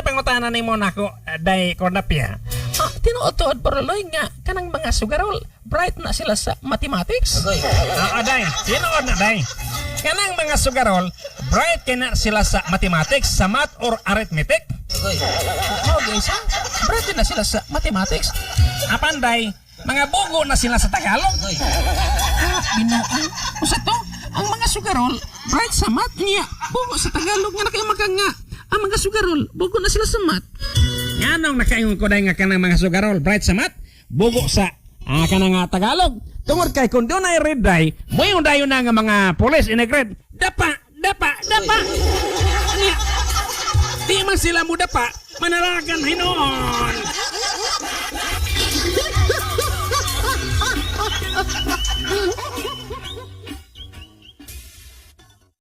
Unsay pangutana nimo nako day Cornapia? Tinuod paraloy nga kanang mga sugarol bright na sila sa mathematics. Day, tinuod na day. Kanang mga sugarol, bright kina sila sa mathematics, sa math or arithmetic. Okay, sa bright na sila sa mathematics. Apan day, mga bogo na sila sa Tagalog. Binuang. Usa to, ang mga sugarol bright sa math niya. Bugo sa Tagalog nga nakaimagang nga. Ang mga sugarol, bugo na sila sa math. Nganong nakaingon ko day nga kanang mga sugarol, bright sa math, bogo sa kanang Tagalog. Tungod kay kung doon ay red day, mo yung dayo na nga mga pulis inegred. Dapa. Di man sila mo dapa, manalagan hinoon.